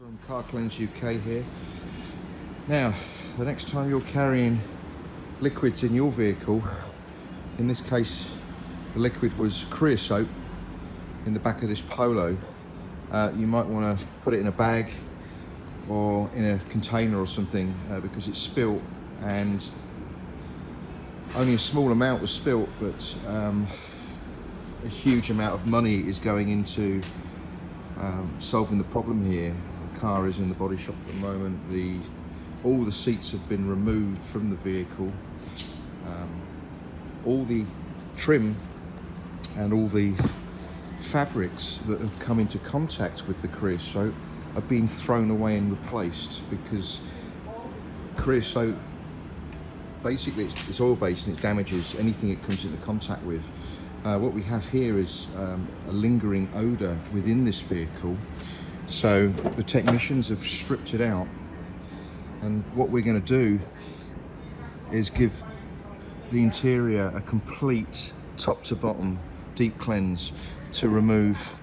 From ProSteamUK here. Now, the next time you're carrying liquids in your vehicle, in this case the liquid was creosote in the back of this Polo, you might want to put it in a bag or in a container or something because it's spilt, and only a small amount was spilt, but a huge amount of money is going into solving the problem here. The car is in the body shop at the moment. All the seats have been removed from the vehicle. All the trim and all the fabrics that have come into contact with the creosote are being thrown away and replaced, because creosote, basically it's oil based and it damages anything it comes into contact with. What we have here is a lingering odour within this vehicle, so the technicians have stripped it out, and what we're going to do is give the interior a complete top to bottom deep cleanse to remove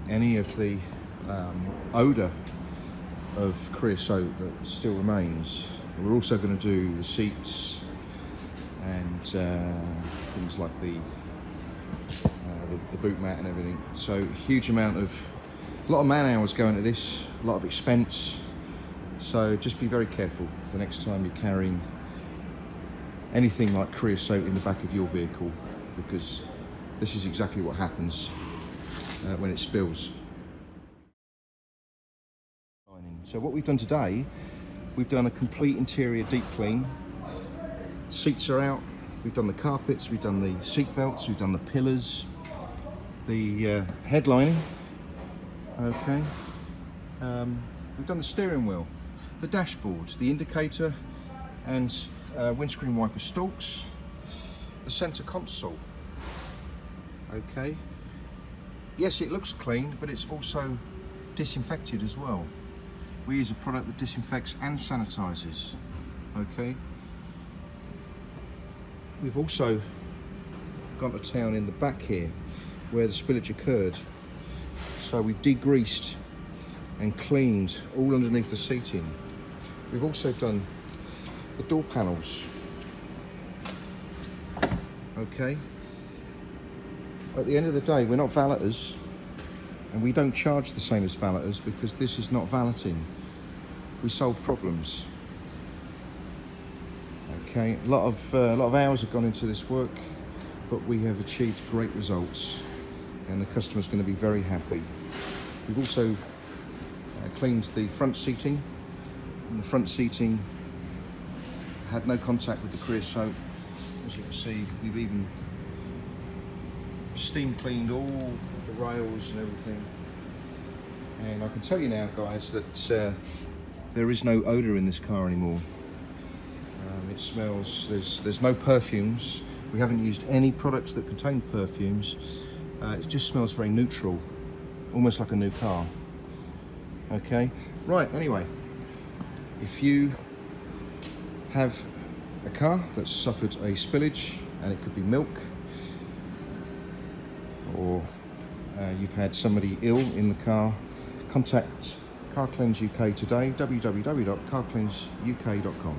any of the odour of creosote that still remains. We're also going to do the seats and things like the boot mat and everything. So a lot of man hours go into this, a lot of expense. So just be very careful the next time you're carrying anything like creosote in the back of your vehicle, because this is exactly what happens when it spills. So what we've done today, we've done a complete interior deep clean. Seats are out, we've done the carpets, we've done the seat belts, we've done the pillars, the headlining, okay. We've done the steering wheel, the dashboard, the indicator and windscreen wiper stalks, the center console, okay. Yes, it looks clean, but it's also disinfected as well. We use a product that disinfects and sanitizes, okay. We've also got a town in the back here where the spillage occurred, so we've degreased and cleaned all underneath the seating. We've also done the door panels, okay. At the end of the day, we're not valeters, and we don't charge the same as valeters because this is not valeting. We solve problems. Okay, a lot of hours have gone into this work, but we have achieved great results, and the customer's going to be very happy. We've also cleaned the front seating, and the front seating had no contact with the creosote. As you can see, we've even steam cleaned all the rails and everything. And I can tell you now, guys, that there is no odour in this car anymore. It smells, there's no perfumes. We haven't used any products that contain perfumes. It just smells very neutral, almost like a new car. Okay, right, anyway, if you have a car that's suffered a spillage, and it could be milk, or you've had somebody ill in the car, contact Car Cleanse UK today, www.carcleanseuk.com.